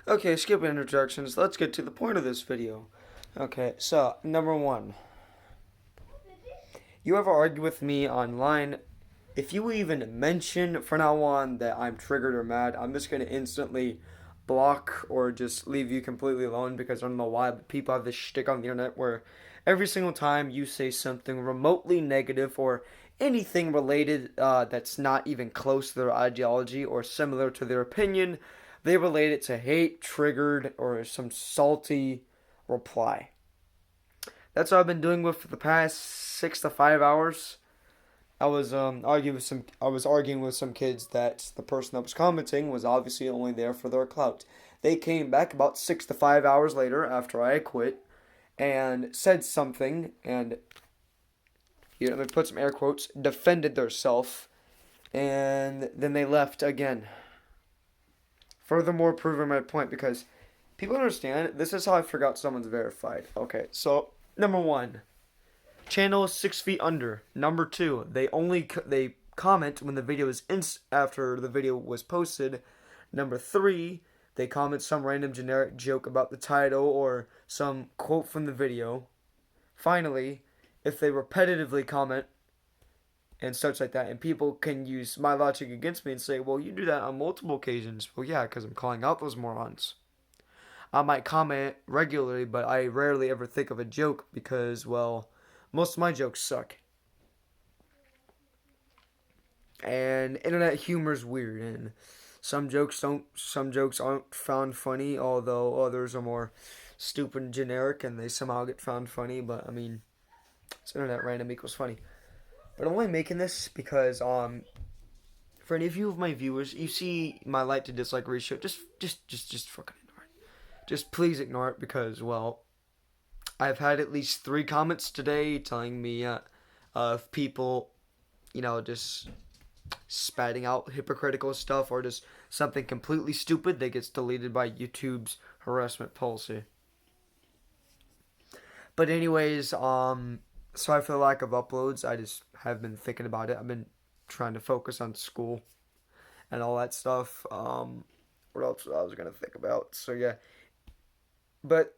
Okay, skipping introductions, let's get to the point of this video. Okay, so, number one. You ever argue with me online? If you even mention from now on that I'm triggered or mad, I'm just going to instantly block or just leave you completely alone because I don't know why, but people have this shtick on the internet where every single time you say something remotely negative or anything related that's not even close to their ideology or similar to their opinion, they relate it to hate, triggered, or some salty reply. That's what I've been doing with for the past 6 to 5 hours. I was arguing with some kids that the person that was commenting was obviously only there for their clout. They came back about 6 to 5 hours later after I quit and said something and let me put some air quotes defended their self, and then they left again. Furthermore, proving my point because people understand this is how I figure out someone's verified. Okay, so number one, channel is 6 feet under. Number two, they comment when the video is after the video was posted. Number three, they comment some random generic joke about the title or some quote from the video. Finally, if they repetitively comment and such like that, and people can use my logic against me and say, well, you do that on multiple occasions. Well, yeah, because I'm calling out those morons. I might comment regularly, but I rarely ever think of a joke because, well, most of my jokes suck. And internet humor is weird, and some jokes aren't found funny, although others are more stupid and generic, and they somehow get found funny. But I mean, it's internet random equals funny. But I'm only making this because for any of you of my viewers, you see my like to dislike ratio. Just fucking ignore it. Just please ignore it because, well, I've had at least 3 comments today telling me of people, just spatting out hypocritical stuff or just something completely stupid that gets deleted by YouTube's harassment policy. But anyways, sorry for the lack of uploads. I just have been thinking about it. I've been trying to focus on school and all that stuff. What else I was gonna think about? So yeah, but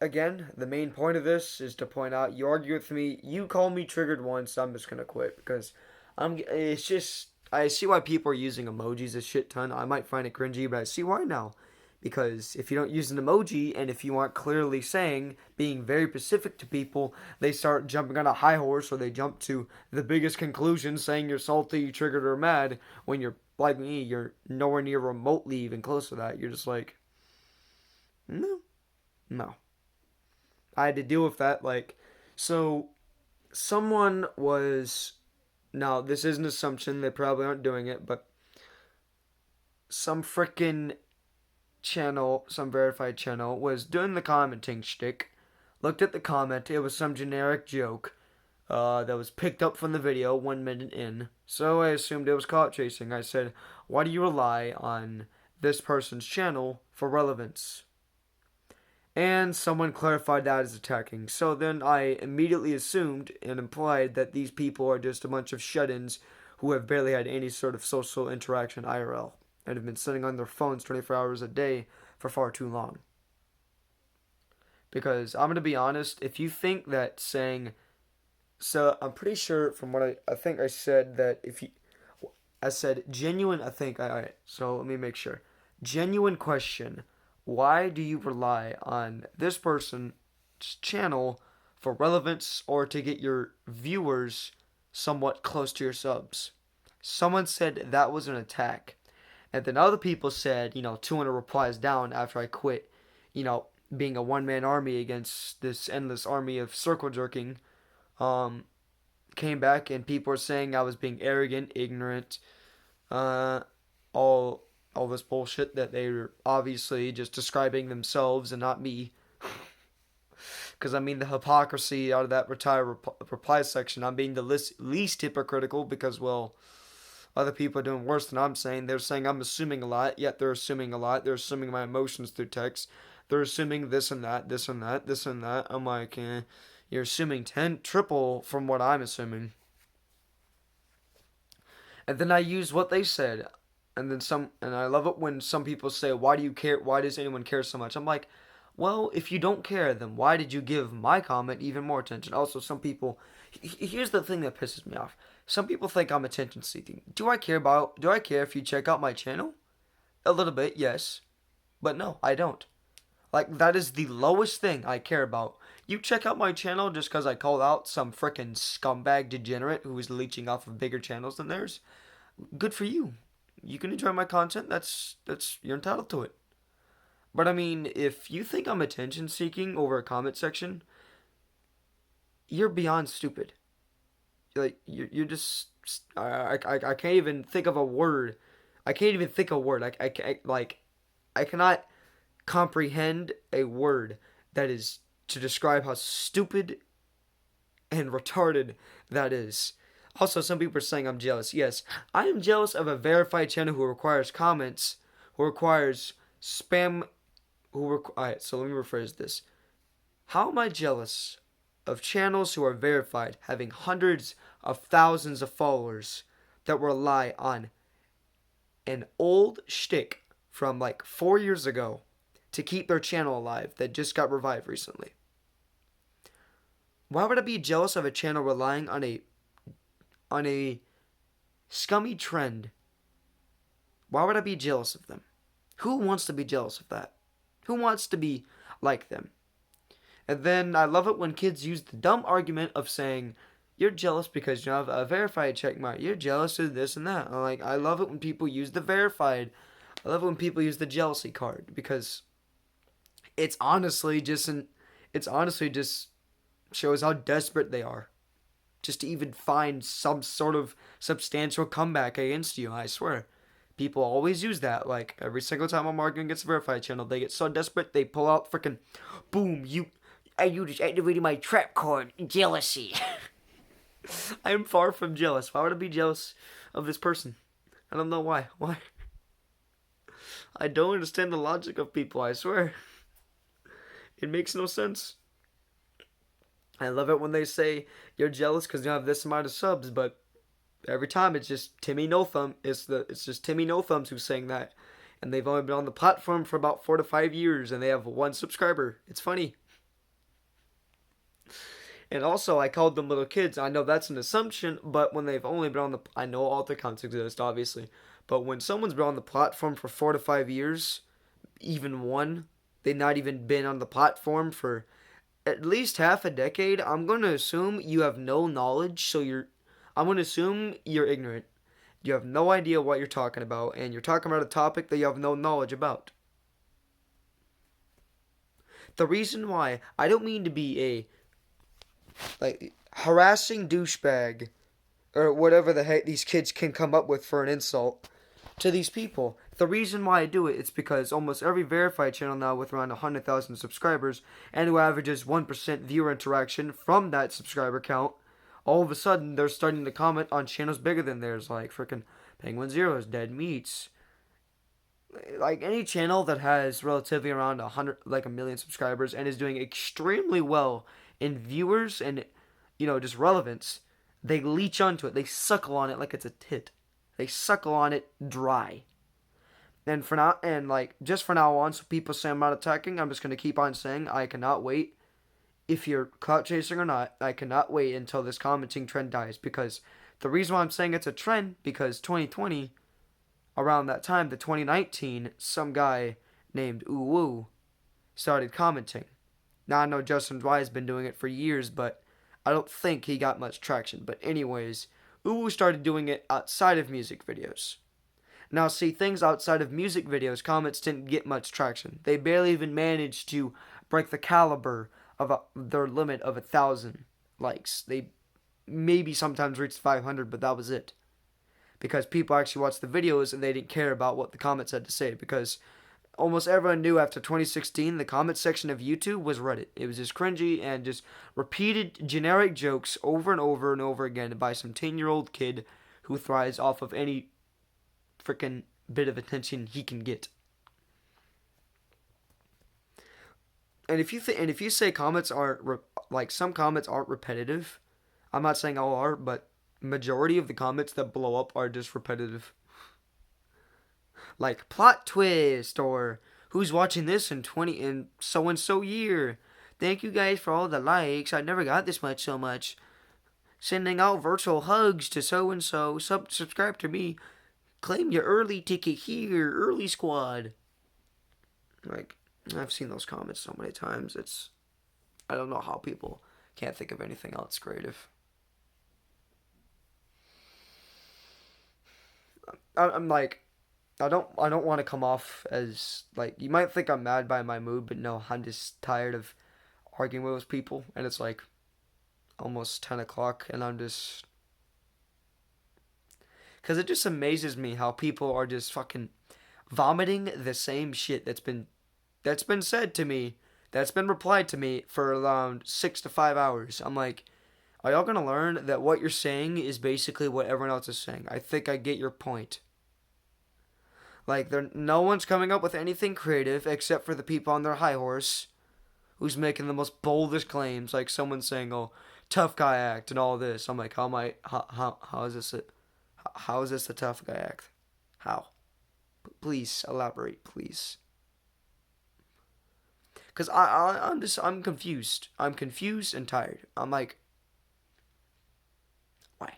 again, the main point of this is to point out you argue with me, you call me triggered once, I'm just gonna quit because it's just I see why people are using emojis a shit ton. I might find it cringy, but I see why now. Because if you don't use an emoji and if you aren't clearly saying, being very specific to people, they start jumping on a high horse or they jump to the biggest conclusion saying you're salty, triggered, or mad when you're like me, you're nowhere near remotely even close to that. You're just like, no, no. I had to deal with that. So someone was. Now, this is an assumption. They probably aren't doing it, but some frickin' channel, some verified channel, was doing the commenting shtick. Looked at the comment. It was some generic joke that was picked up from the video 1 minute in. So I assumed it was caught chasing. I said, why do you rely on this person's channel for relevance? And someone clarified that as attacking. So then I immediately assumed and implied that these people are just a bunch of shut-ins who have barely had any sort of social interaction IRL and have been sitting on their phones 24 hours a day for far too long. Because I'm going to be honest, if you think that saying, so I'm pretty sure from what I think I said that if you, I said genuine, I think, alright, so let me make sure. Genuine question, why do you rely on this person's channel for relevance or to get your viewers somewhat close to your subs? Someone said that was an attack. And then other people said, 200 replies down after I quit, being a one-man army against this endless army of circle jerking, um, came back and people were saying I was being arrogant, ignorant, uh, all all this bullshit that they were obviously just describing themselves and not me. Because I mean the hypocrisy out of that reply section. I'm being the least hypocritical because, well, other people are doing worse than I'm saying. They're saying I'm assuming a lot, yet they're assuming a lot. They're assuming my emotions through text. They're assuming this and that, this and that, this and that. I'm like, you're assuming triple from what I'm assuming. And then I use what they said. and I love it when some people say, "Why do you care? Why does anyone care so much?" I'm like, well, if you don't care, then why did you give my comment even more attention? Also, some people, here's the thing that pisses me off. Some people think I'm attention seeking. Do I care if you check out my channel? A little bit, yes. But no, I don't. Like, that is the lowest thing I care about. You check out my channel just because I called out some frickin' scumbag degenerate who is leeching off of bigger channels than theirs. Good for you. You can enjoy my content. You're entitled to it. But I mean, if you think I'm attention seeking over a comment section, you're beyond stupid. Like you're just I can't even think of a word. I can't even think of a word. I cannot comprehend a word that is to describe how stupid and retarded that is. Also, some people are saying I'm jealous. Yes, I am jealous of a verified channel who requires comments, who requires spam, alright, so let me rephrase this. How am I jealous of channels who are verified, having hundreds of thousands of followers that rely on an old shtick from like 4 years ago to keep their channel alive that just got revived recently? Why would I be jealous of a channel relying on a scummy trend? Why would I be jealous of them? Who wants to be jealous of that? Who wants to be like them? And then I love it when kids use the dumb argument of saying, you're jealous because you have a verified checkmark. You're jealous of this and that. I love it when people use the verified. I love it when people use the jealousy card because it's honestly just shows how desperate they are just to even find some sort of substantial comeback against you. I swear. People always use that. Like, every single time I'm arguing against a verified channel, they get so desperate, they pull out freaking, boom, you just activated my trap card. Jealousy. I am far from jealous. Why would I be jealous of this person? I don't know why. Why? I don't understand the logic of people, I swear. It makes no sense. I love it when they say you're jealous because you have this amount of subs, but every time it's just Timmy No Thumb. It's just Timmy No Thumbs who's saying that, and they've only been on the platform for about 4 to 5 years, and they have one subscriber. It's funny. And also, I called them little kids. I know that's an assumption, but when they've only been on the, I know alt accounts exist, obviously, but when someone's been on the platform for 4 to 5 years, even one, they've not even been on the platform for at least half a decade. I'm going to assume you have no knowledge, I'm going to assume you're ignorant. You have no idea what you're talking about, and you're talking about a topic that you have no knowledge about. The reason why, I don't mean to be a harassing douchebag or whatever the heck these kids can come up with for an insult to these people. The reason why I do it is because almost every verified channel now with around 100,000 subscribers and who averages 1% viewer interaction from that subscriber count, all of a sudden they're starting to comment on channels bigger than theirs, like freaking Penguin Zeros, Dead Meats, like any channel that has relatively around 1 million subscribers and is doing extremely well in viewers and just relevance. They leech onto it. They suckle on it like it's a tit. They suckle on it dry. And for now, and like just for now on, so people say I'm not attacking, I'm just gonna keep on saying I cannot wait. If you're clout chasing or not, I cannot wait until this commenting trend dies. Because the reason why I'm saying it's a trend, because 2020, around that time, the 2019, some guy named Uwu started commenting. Now I know Justin Dry has been doing it for years, but I don't think he got much traction. But anyways, Uwu started doing it outside of music videos. Now see, things outside of music videos, comments didn't get much traction. They barely even managed to break the caliber of their limit of 1,000 likes. They maybe sometimes reached 500, but that was it. Because people actually watched the videos and they didn't care about what the comments had to say. Because almost everyone knew after 2016, the comment section of YouTube was Reddit. It was just cringy and just repeated generic jokes over and over and over again by some 10-year-old kid who thrives off of any freaking bit of attention he can get. And if you say comments aren't some comments aren't repetitive, I'm not saying all are, but majority of the comments that blow up are just repetitive. Like plot twist or who's watching this in 20 in so and so year. Thank you guys for all the likes. I never got this much so much. Sending out virtual hugs to so and so. Subscribe to me. Claim your early ticket here, early squad. Like, I've seen those comments so many times. I don't know how people can't think of anything else creative. I'm like, I don't want to come off as like, you might think I'm mad by my mood, but no, I'm just tired of arguing with those people, and it's like almost 10 o'clock, and I'm just, because it just amazes me how people are just fucking vomiting the same shit that's been said to me, that's been replied to me for around 6 to 5 hours. I'm like, are y'all gonna learn that what you're saying is basically what everyone else is saying? I think I get your point. Like, no one's coming up with anything creative except for the people on their high horse who's making the most boldest claims. Like someone saying, "Oh, tough guy act" and all this. I'm like, how is this how is this a tough guy act? How? Please elaborate, please. Cause I'm confused. I'm confused and tired. I'm like, why?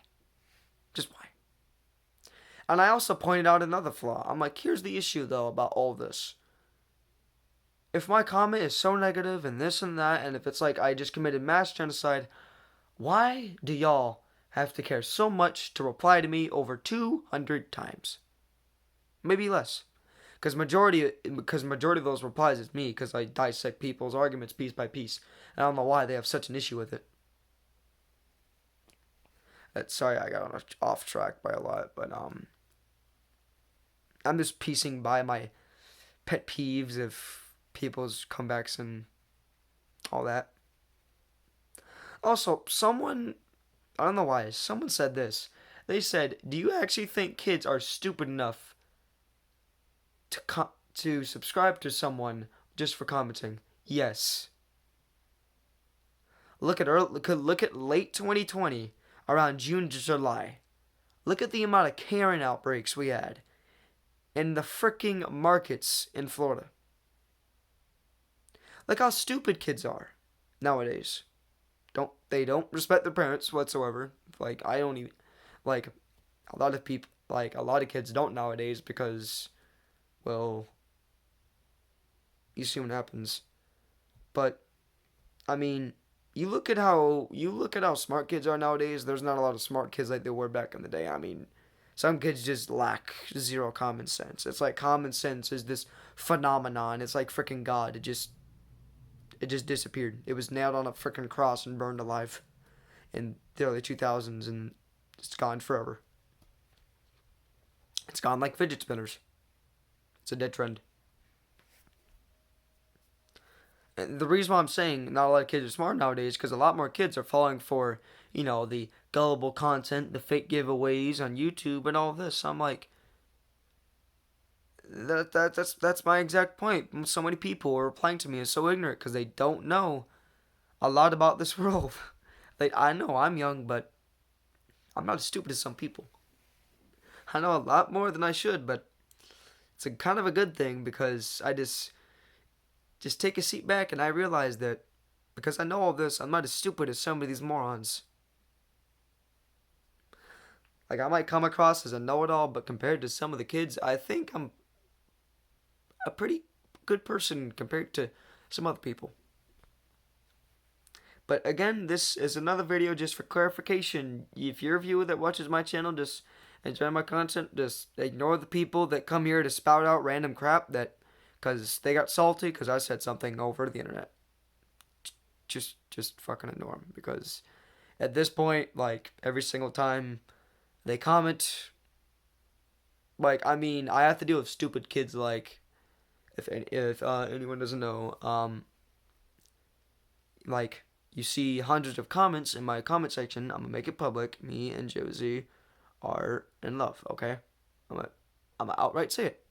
Just why? And I also pointed out another flaw. I'm like, here's the issue though about all this. If my comment is so negative and this and that, and if it's like I just committed mass genocide, why do y'all have to care so much to reply to me over 200 times? Maybe less. Because majority of those replies is me, because I dissect people's arguments piece by piece. And I don't know why they have such an issue with it. Sorry, I got off track by a lot, but I'm just piecing by my pet peeves of people's comebacks and all that. Also, I don't know why, someone said this. They said, "Do you actually think kids are stupid enough to subscribe to someone just for commenting?" Yes. Look at late 2020, around June to July. Look at the amount of Karen outbreaks we had in the freaking markets in Florida. Look how stupid kids are nowadays. They don't respect their parents whatsoever. Like I don't even like a lot of people, like a lot of kids don't nowadays because, well, you see what happens. But I mean, you look at how smart kids are nowadays. There's not a lot of smart kids like there were back in the day. I mean, some kids just lack zero common sense. It's like common sense is this phenomenon. It's like freaking God. It just disappeared. It was nailed on a freaking cross and burned alive in the early 2000s, and it's gone forever. It's gone like fidget spinners. It's a dead trend. And the reason why I'm saying not a lot of kids are smart nowadays is because a lot more kids are falling for, the gullible content, the fake giveaways on YouTube, and all of this. I'm like, that's my exact point. So many people are replying to me as so ignorant because they don't know a lot about this world. Like I know I'm young, but I'm not as stupid as some people. I know a lot more than I should, but it's a kind of a good thing because I just take a seat back and I realize that because I know all this, I'm not as stupid as some of these morons. Like I might come across as a know-it-all, but compared to some of the kids, I think I'm a pretty good person compared to some other people. But again, this is another video just for clarification. If you're a viewer that watches my channel, just enjoy my content. Just ignore the people that come here to spout out random crap that because they got salty because I said something over the internet. Just fucking ignore them because at this point, like every single time they comment, like I mean, I have to deal with stupid kids. Like if anyone doesn't know, like you see hundreds of comments in my comment section. I'm gonna make it public. Me and Josie are in love. Okay, I'm gonna outright say it.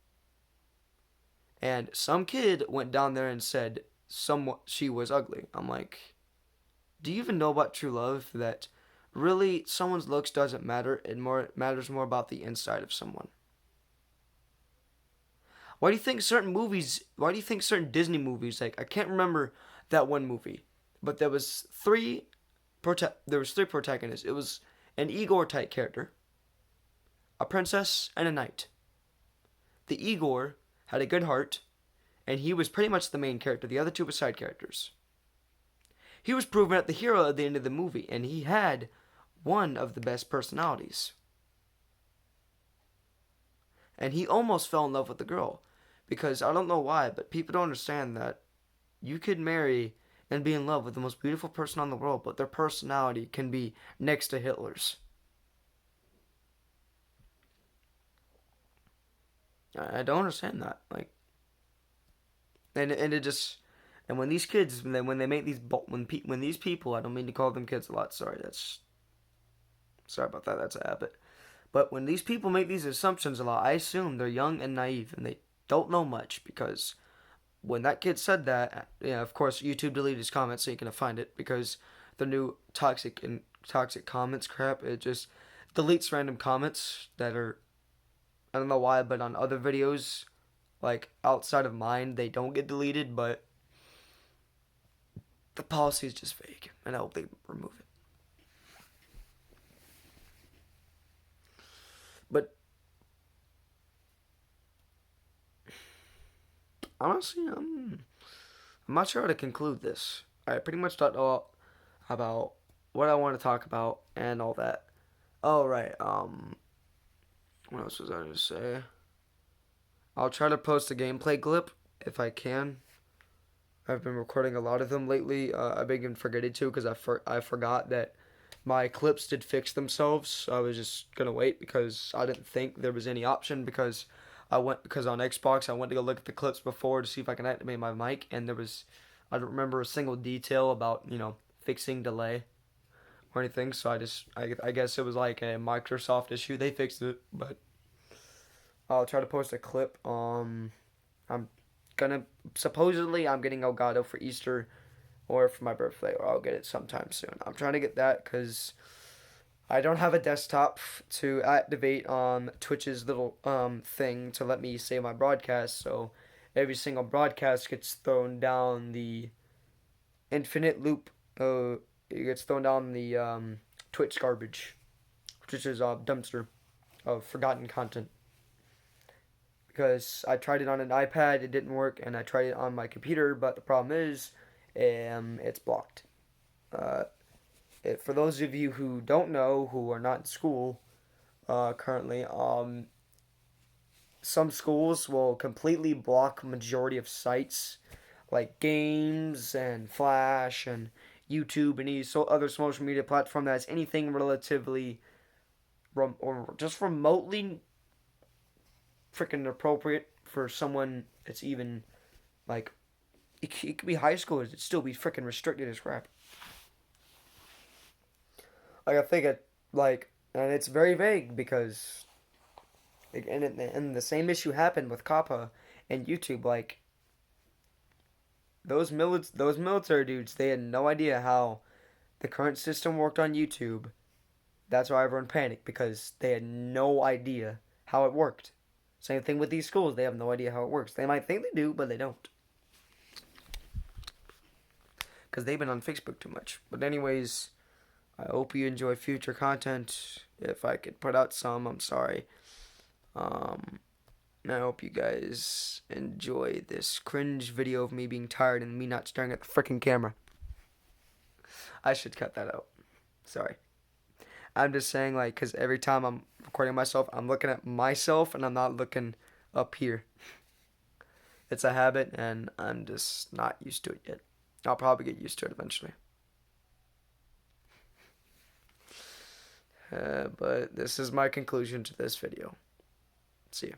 And some kid went down there and said she was ugly. I'm like, do you even know about true love? That really someone's looks doesn't matter. It matters more about the inside of someone. Why do you think certain Disney movies, like, I can't remember that one movie, but there was three protagonists. It was an Igor type character, a princess, and a knight. The Igor had a good heart, and he was pretty much the main character. The other two were side characters. He was proven at the hero at the end of the movie, and he had one of the best personalities. And he almost fell in love with the girl. Because I don't know why, but people don't understand that you could marry and be in love with the most beautiful person on the world, but their personality can be next to Hitler's. I don't understand that. Like, and it just, and when these kids, when they make these, when these people, I don't mean to call them kids a lot. Sorry about that. That's a habit. But when these people make these assumptions a lot, I assume they're young and naive and they don't know much, because when that kid said that, yeah, of course YouTube deleted his comments so you can find it, because the new toxic comments crap, it just deletes random comments that are, I don't know why, but on other videos, like outside of mine, they don't get deleted, but the policy is just vague, and I hope they remove it. But honestly, I'm not sure how to conclude this. I pretty much talked all about what I want to talk about and all that. Oh right, what else was I gonna say? I'll try to post a gameplay clip if I can. I've been recording a lot of them lately. I've been forgetting to, because I forgot that my clips did fix themselves. So I was just gonna wait because I didn't think there was any option, because because on Xbox I went to go look at the clips before to see if I can activate my mic, and I don't remember a single detail about fixing delay or anything. So I guess it was like a Microsoft issue. They fixed it, but I'll try to post a clip. I'm gonna supposedly I'm getting Elgato for Easter or for my birthday, or I'll get it sometime soon. I'm trying to get that because I don't have a desktop to activate Twitch's little thing to let me save my broadcast. So every single broadcast gets thrown down the infinite loop. It gets thrown down the Twitch garbage, which is a dumpster of forgotten content. Because I tried it on an iPad, it didn't work, and I tried it on my computer, but the problem is, it's blocked. Uh, for those of you who don't know, who are not in school currently, some schools will completely block majority of sites, like games and Flash and YouTube and any other social media platform that has anything relatively or just remotely freaking appropriate for someone that's even like it could be high schoolers. It'd still be freaking restricted as crap. Like I think and it's very vague because and the same issue happened with Kappa and YouTube. Like those military dudes, they had no idea how the current system worked on YouTube. That's why everyone panicked, because they had no idea how it worked. Same thing with these schools. They have no idea how it works. They might think they do, but they don't. Because they've been on Facebook too much. But anyways, I hope you enjoy future content. If I could put out some, I'm sorry. I hope you guys enjoy this cringe video of me being tired and me not staring at the freaking camera. I should cut that out. Sorry. I'm just saying, like, because every time I'm recording myself, I'm looking at myself and I'm not looking up here. It's a habit and I'm just not used to it yet. I'll probably get used to it eventually. But this is my conclusion to this video. See you.